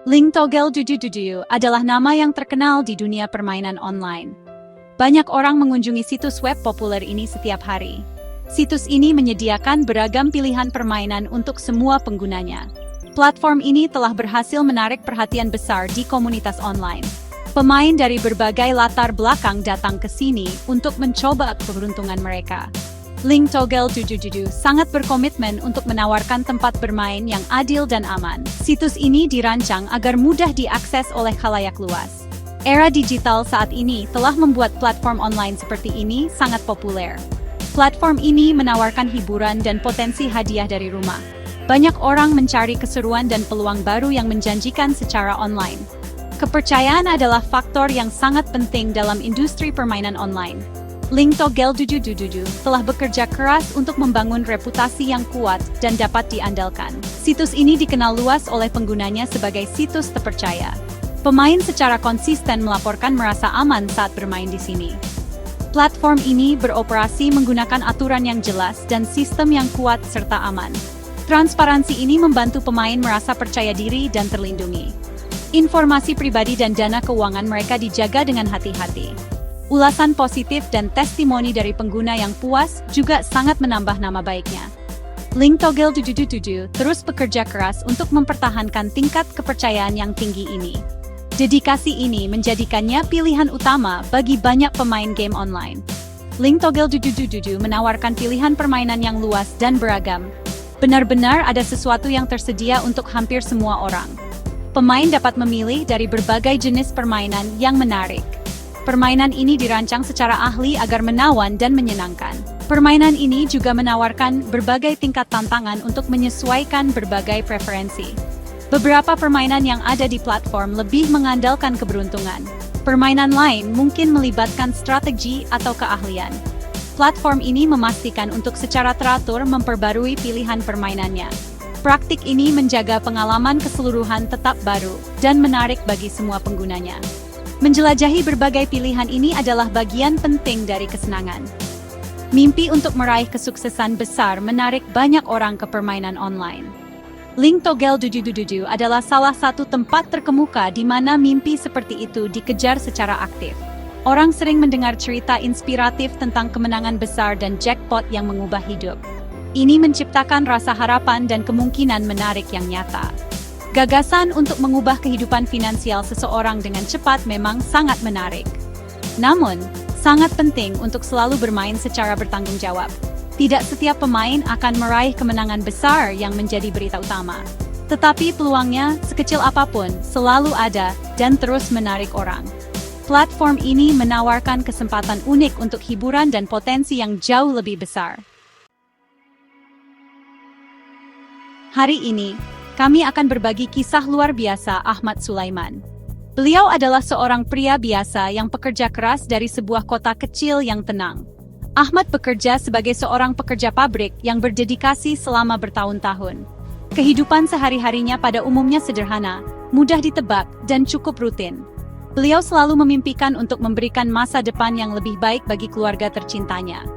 Ling Togel Dudududu adalah nama yang terkenal di dunia permainan online. Banyak orang mengunjungi situs web populer ini setiap hari. Situs ini menyediakan beragam pilihan permainan untuk semua penggunanya. Platform ini telah berhasil menarik perhatian besar di komunitas online. Pemain dari berbagai latar belakang datang ke sini untuk mencoba keberuntungan mereka. Ling Togel Dudududu sangat berkomitmen untuk menawarkan tempat bermain yang adil dan aman. Situs ini dirancang agar mudah diakses oleh khalayak luas. Era digital saat ini telah membuat platform online seperti ini sangat populer. Platform ini menawarkan hiburan dan potensi hadiah dari rumah. Banyak orang mencari keseruan dan peluang baru yang menjanjikan secara online. Kepercayaan adalah faktor yang sangat penting dalam industri permainan online. Ling Togel Dudududu telah bekerja keras untuk membangun reputasi yang kuat dan dapat diandalkan. Situs ini dikenal luas oleh penggunanya sebagai situs terpercaya. Pemain secara konsisten melaporkan merasa aman saat bermain di sini. Platform ini beroperasi menggunakan aturan yang jelas dan sistem yang kuat serta aman. Transparansi ini membantu pemain merasa percaya diri dan terlindungi. Informasi pribadi dan dana keuangan mereka dijaga dengan hati-hati. Ulasan positif dan testimoni dari pengguna yang puas juga sangat menambah nama baiknya. Ling Togel Dudududu terus bekerja keras untuk mempertahankan tingkat kepercayaan yang tinggi ini. Dedikasi ini menjadikannya pilihan utama bagi banyak pemain game online. Ling Togel Dudududu menawarkan pilihan permainan yang luas dan beragam. Benar-benar ada sesuatu yang tersedia untuk hampir semua orang. Pemain dapat memilih dari berbagai jenis permainan yang menarik. Permainan ini dirancang secara ahli agar menawan dan menyenangkan. Permainan ini juga menawarkan berbagai tingkat tantangan untuk menyesuaikan berbagai preferensi. Beberapa permainan yang ada di platform lebih mengandalkan keberuntungan. Permainan lain mungkin melibatkan strategi atau keahlian. Platform ini memastikan untuk secara teratur memperbarui pilihan permainannya. Praktik ini menjaga pengalaman keseluruhan tetap baru dan menarik bagi semua penggunanya. Menjelajahi berbagai pilihan ini adalah bagian penting dari kesenangan. Mimpi untuk meraih kesuksesan besar menarik banyak orang ke permainan online. Ling Togel Dudududu adalah salah satu tempat terkemuka di mana mimpi seperti itu dikejar secara aktif. Orang sering mendengar cerita inspiratif tentang kemenangan besar dan jackpot yang mengubah hidup. Ini menciptakan rasa harapan dan kemungkinan menarik yang nyata. Gagasan untuk mengubah kehidupan finansial seseorang dengan cepat memang sangat menarik. Namun, sangat penting untuk selalu bermain secara bertanggung jawab. Tidak setiap pemain akan meraih kemenangan besar yang menjadi berita utama. Tetapi peluangnya, sekecil apapun, selalu ada dan terus menarik orang. Platform ini menawarkan kesempatan unik untuk hiburan dan potensi yang jauh lebih besar. Hari ini, kami akan berbagi kisah luar biasa Ahmad Sulaiman. Beliau adalah seorang pria biasa yang pekerja keras dari sebuah kota kecil yang tenang. Ahmad bekerja sebagai seorang pekerja pabrik yang berdedikasi selama bertahun-tahun. Kehidupan sehari-harinya pada umumnya sederhana, mudah ditebak, dan cukup rutin. Beliau selalu memimpikan untuk memberikan masa depan yang lebih baik bagi keluarga tercintanya.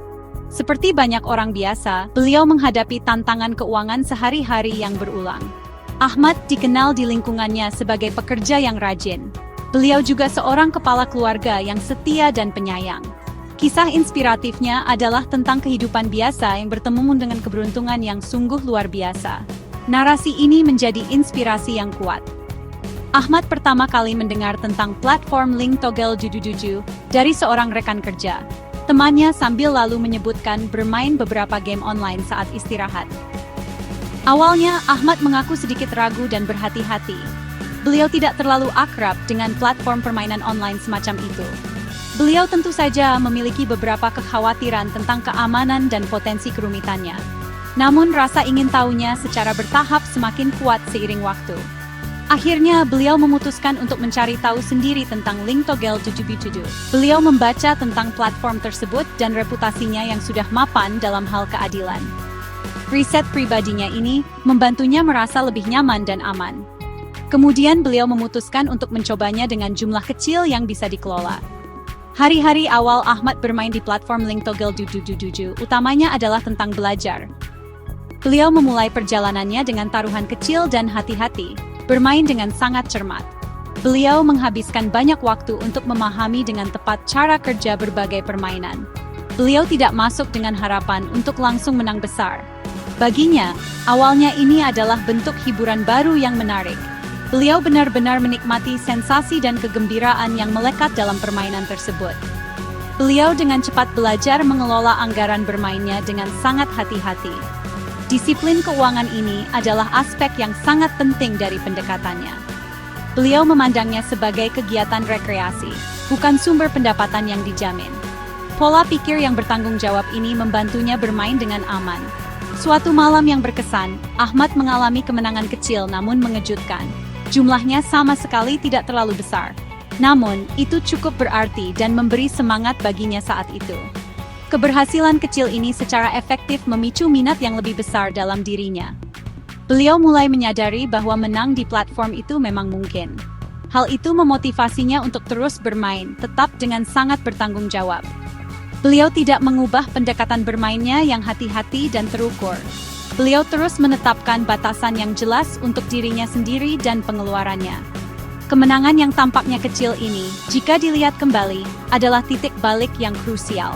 Seperti banyak orang biasa, beliau menghadapi tantangan keuangan sehari-hari yang berulang. Ahmad dikenal di lingkungannya sebagai pekerja yang rajin. Beliau juga seorang kepala keluarga yang setia dan penyayang. Kisah inspiratifnya adalah tentang kehidupan biasa yang bertemu dengan keberuntungan yang sungguh luar biasa. Narasi ini menjadi inspirasi yang kuat. Ahmad pertama kali mendengar tentang platform Ling Togel Dudududu dari seorang rekan kerja. Temannya sambil lalu menyebutkan bermain beberapa game online saat istirahat. Awalnya, Ahmad mengaku sedikit ragu dan berhati-hati. Beliau tidak terlalu akrab dengan platform permainan online semacam itu. Beliau tentu saja memiliki beberapa kekhawatiran tentang keamanan dan potensi kerumitannya. Namun rasa ingin tahunya secara bertahap semakin kuat seiring waktu. Akhirnya, beliau memutuskan untuk mencari tahu sendiri tentang Ling Togel Dudududu. Beliau membaca tentang platform tersebut dan reputasinya yang sudah mapan dalam hal keadilan. Riset pribadinya ini membantunya merasa lebih nyaman dan aman. Kemudian beliau memutuskan untuk mencobanya dengan jumlah kecil yang bisa dikelola. Hari-hari awal Ahmad bermain di platform Ling Togel Dudududu utamanya adalah tentang belajar. Beliau memulai perjalanannya dengan taruhan kecil dan hati-hati, bermain dengan sangat cermat. Beliau menghabiskan banyak waktu untuk memahami dengan tepat cara kerja berbagai permainan. Beliau tidak masuk dengan harapan untuk langsung menang besar. Baginya, awalnya ini adalah bentuk hiburan baru yang menarik. Beliau benar-benar menikmati sensasi dan kegembiraan yang melekat dalam permainan tersebut. Beliau dengan cepat belajar mengelola anggaran bermainnya dengan sangat hati-hati. Disiplin keuangan ini adalah aspek yang sangat penting dari pendekatannya. Beliau memandangnya sebagai kegiatan rekreasi, bukan sumber pendapatan yang dijamin. Pola pikir yang bertanggung jawab ini membantunya bermain dengan aman. Suatu malam yang berkesan, Ahmad mengalami kemenangan kecil namun mengejutkan. Jumlahnya sama sekali tidak terlalu besar. Namun, itu cukup berarti dan memberi semangat baginya saat itu. Keberhasilan kecil ini secara efektif memicu minat yang lebih besar dalam dirinya. Beliau mulai menyadari bahwa menang di platform itu memang mungkin. Hal itu memotivasinya untuk terus bermain, tetap dengan sangat bertanggung jawab. Beliau tidak mengubah pendekatan bermainnya yang hati-hati dan terukur. Beliau terus menetapkan batasan yang jelas untuk dirinya sendiri dan pengeluarannya. Kemenangan yang tampaknya kecil ini, jika dilihat kembali, adalah titik balik yang krusial.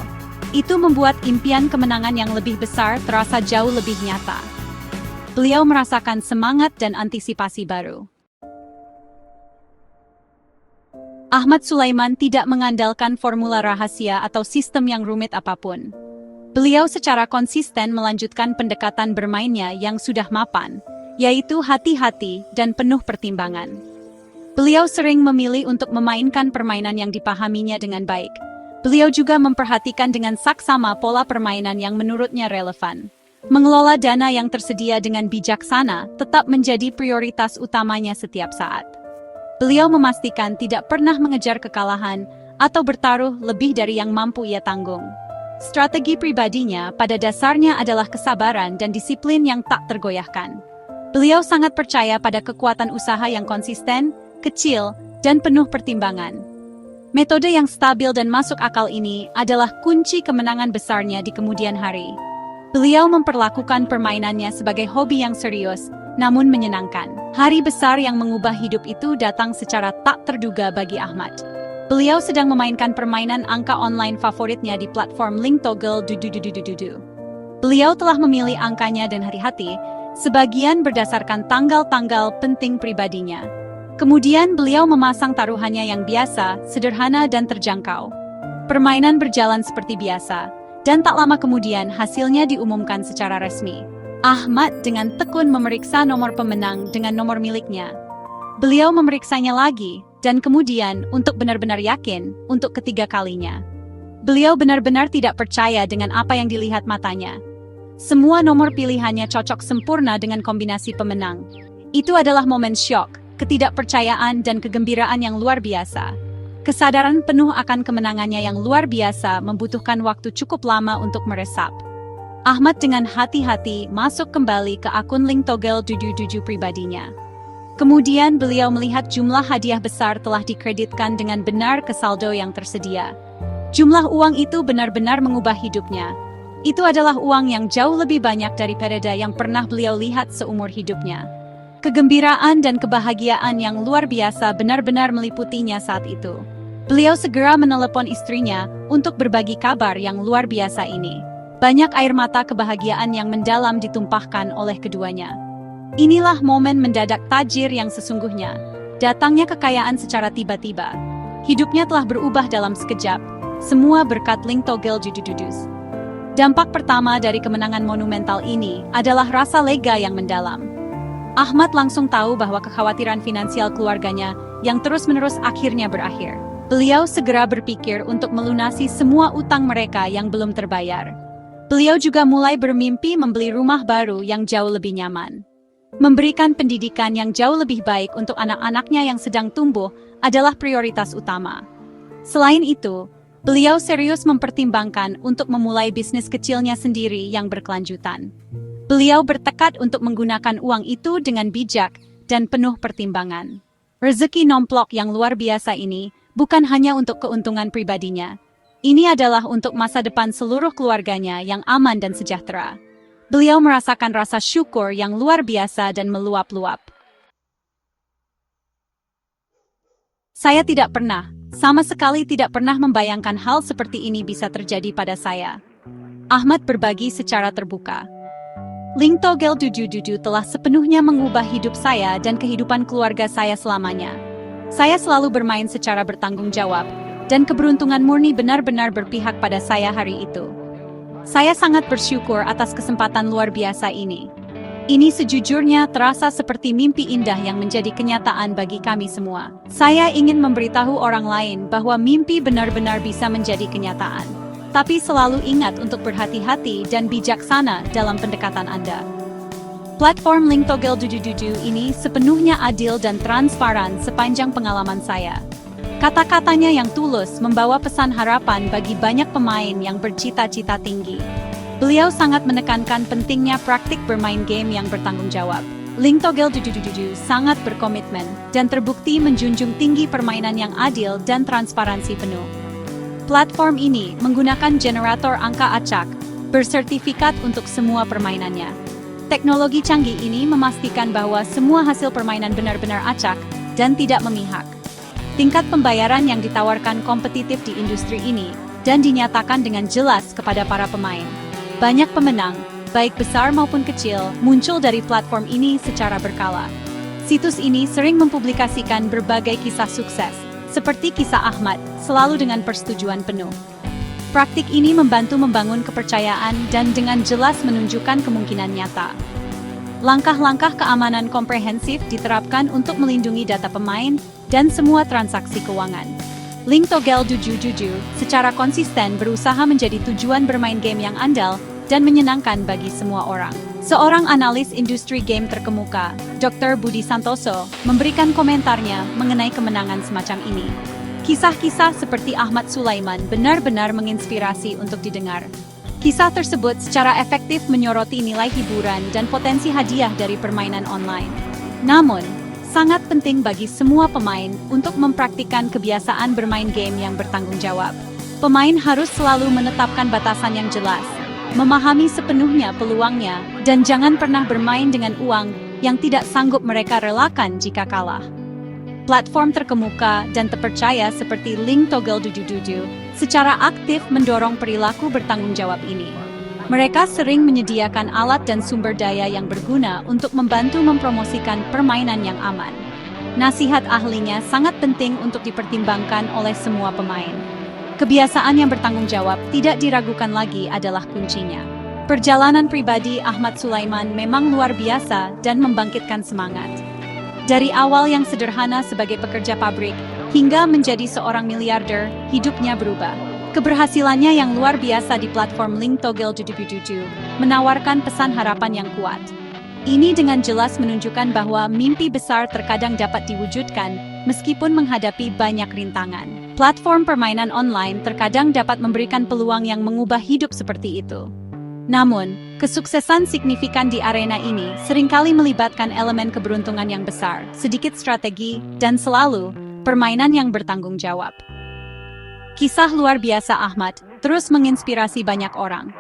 Itu membuat impian kemenangan yang lebih besar terasa jauh lebih nyata. Beliau merasakan semangat dan antisipasi baru. Ahmad Sulaiman tidak mengandalkan formula rahasia atau sistem yang rumit apapun. Beliau secara konsisten melanjutkan pendekatan bermainnya yang sudah mapan, yaitu hati-hati dan penuh pertimbangan. Beliau sering memilih untuk memainkan permainan yang dipahaminya dengan baik. Beliau juga memperhatikan dengan saksama pola permainan yang menurutnya relevan. Mengelola dana yang tersedia dengan bijaksana tetap menjadi prioritas utamanya setiap saat. Beliau memastikan tidak pernah mengejar kekalahan atau bertaruh lebih dari yang mampu ia tanggung. Strategi pribadinya pada dasarnya adalah kesabaran dan disiplin yang tak tergoyahkan. Beliau sangat percaya pada kekuatan usaha yang konsisten, kecil, dan penuh pertimbangan. Metode yang stabil dan masuk akal ini adalah kunci kemenangan besarnya di kemudian hari. Beliau memperlakukan permainannya sebagai hobi yang serius, namun menyenangkan. Hari besar yang mengubah hidup itu datang secara tak terduga bagi Ahmad. Beliau sedang memainkan permainan angka online favoritnya di platform Link Toggle. Beliau telah memilih angkanya dan hati-hati, sebagian berdasarkan tanggal-tanggal penting pribadinya. Kemudian beliau memasang taruhannya yang biasa, sederhana dan terjangkau. Permainan berjalan seperti biasa, dan tak lama kemudian hasilnya diumumkan secara resmi. Ahmad dengan tekun memeriksa nomor pemenang dengan nomor miliknya. Beliau memeriksanya lagi, dan kemudian untuk benar-benar yakin, untuk ketiga kalinya. Beliau benar-benar tidak percaya dengan apa yang dilihat matanya. Semua nomor pilihannya cocok sempurna dengan kombinasi pemenang. Itu adalah momen syok, ketidakpercayaan dan kegembiraan yang luar biasa. Kesadaran penuh akan kemenangannya yang luar biasa membutuhkan waktu cukup lama untuk meresap. Ahmad dengan hati-hati masuk kembali ke akun Link Toggle pribadinya. Kemudian beliau melihat jumlah hadiah besar telah dikreditkan dengan benar ke saldo yang tersedia. Jumlah uang itu benar-benar mengubah hidupnya. Itu adalah uang yang jauh lebih banyak daripada yang pernah beliau lihat seumur hidupnya. Kegembiraan dan kebahagiaan yang luar biasa benar-benar meliputinya saat itu. Beliau segera menelepon istrinya untuk berbagi kabar yang luar biasa ini. Banyak air mata kebahagiaan yang mendalam ditumpahkan oleh keduanya. Inilah momen mendadak tajir yang sesungguhnya. Datangnya kekayaan secara tiba-tiba. Hidupnya telah berubah dalam sekejap. Semua berkat Link Toggle. Dampak pertama dari kemenangan monumental ini adalah rasa lega yang mendalam. Ahmad langsung tahu bahwa kekhawatiran finansial keluarganya yang terus-menerus akhirnya berakhir. Beliau segera berpikir untuk melunasi semua utang mereka yang belum terbayar. Beliau juga mulai bermimpi membeli rumah baru yang jauh lebih nyaman. Memberikan pendidikan yang jauh lebih baik untuk anak-anaknya yang sedang tumbuh adalah prioritas utama. Selain itu, beliau serius mempertimbangkan untuk memulai bisnis kecilnya sendiri yang berkelanjutan. Beliau bertekad untuk menggunakan uang itu dengan bijak dan penuh pertimbangan. Rezeki nomplok yang luar biasa ini bukan hanya untuk keuntungan pribadinya. Ini adalah untuk masa depan seluruh keluarganya yang aman dan sejahtera. Beliau merasakan rasa syukur yang luar biasa dan meluap-luap. Saya tidak pernah, sama sekali tidak pernah membayangkan hal seperti ini bisa terjadi pada saya. Ahmad berbagi secara terbuka. Ling Togel Dudu telah sepenuhnya mengubah hidup saya dan kehidupan keluarga saya selamanya. Saya selalu bermain secara bertanggung jawab, dan keberuntungan murni benar-benar berpihak pada saya hari itu. Saya sangat bersyukur atas kesempatan luar biasa ini. Ini sejujurnya terasa seperti mimpi indah yang menjadi kenyataan bagi kami semua. Saya ingin memberitahu orang lain bahwa mimpi benar-benar bisa menjadi kenyataan. Tapi selalu ingat untuk berhati-hati dan bijaksana dalam pendekatan Anda. Platform Ling Togel Dudu ini sepenuhnya adil dan transparan sepanjang pengalaman saya. Kata-katanya yang tulus membawa pesan harapan bagi banyak pemain yang bercita-cita tinggi. Beliau sangat menekankan pentingnya praktik bermain game yang bertanggung jawab. Ling Togel Dudu sangat berkomitmen dan terbukti menjunjung tinggi permainan yang adil dan transparansi penuh. Platform ini menggunakan generator angka acak, bersertifikat untuk semua permainannya. Teknologi canggih ini memastikan bahwa semua hasil permainan benar-benar acak dan tidak memihak. Tingkat pembayaran yang ditawarkan kompetitif di industri ini dan dinyatakan dengan jelas kepada para pemain. Banyak pemenang, baik besar maupun kecil, muncul dari platform ini secara berkala. Situs ini sering mempublikasikan berbagai kisah sukses, seperti kisah Ahmad, selalu dengan persetujuan penuh. Praktik ini membantu membangun kepercayaan dan dengan jelas menunjukkan kemungkinan nyata. Langkah-langkah keamanan komprehensif diterapkan untuk melindungi data pemain dan semua transaksi keuangan. Ling Togel Dudu secara konsisten berusaha menjadi tujuan bermain game yang andal dan menyenangkan bagi semua orang. Seorang analis industri game terkemuka, Dr. Budi Santoso, memberikan komentarnya mengenai kemenangan semacam ini. Kisah-kisah seperti Ahmad Sulaiman benar-benar menginspirasi untuk didengar. Kisah tersebut secara efektif menyoroti nilai hiburan dan potensi hadiah dari permainan online. Namun, sangat penting bagi semua pemain untuk mempraktikkan kebiasaan bermain game yang bertanggung jawab. Pemain harus selalu menetapkan batasan yang jelas, memahami sepenuhnya peluangnya, dan jangan pernah bermain dengan uang yang tidak sanggup mereka relakan jika kalah. Platform terkemuka dan terpercaya seperti Ling Togel Dudu secara aktif mendorong perilaku bertanggung jawab ini. Mereka sering menyediakan alat dan sumber daya yang berguna untuk membantu mempromosikan permainan yang aman. Nasihat ahlinya sangat penting untuk dipertimbangkan oleh semua pemain. Kebiasaan yang bertanggung jawab tidak diragukan lagi adalah kuncinya. Perjalanan pribadi Ahmad Sulaiman memang luar biasa dan membangkitkan semangat. Dari awal yang sederhana sebagai pekerja pabrik, hingga menjadi seorang miliarder, hidupnya berubah. Keberhasilannya yang luar biasa di platform Ling Togel Dudu menawarkan pesan harapan yang kuat. Ini dengan jelas menunjukkan bahwa mimpi besar terkadang dapat diwujudkan meskipun menghadapi banyak rintangan. Platform permainan online terkadang dapat memberikan peluang yang mengubah hidup seperti itu. Namun, kesuksesan signifikan di arena ini seringkali melibatkan elemen keberuntungan yang besar, sedikit strategi, dan selalu permainan yang bertanggung jawab. Kisah luar biasa Ahmad terus menginspirasi banyak orang.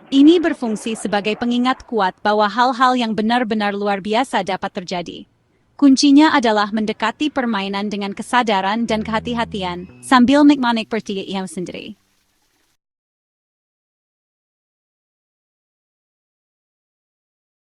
Ini berfungsi sebagai pengingat kuat bahwa hal-hal yang benar-benar luar biasa dapat terjadi. Kuncinya adalah mendekati permainan dengan kesadaran dan kehati-hatian sambil menikmati pertigaan sendiri.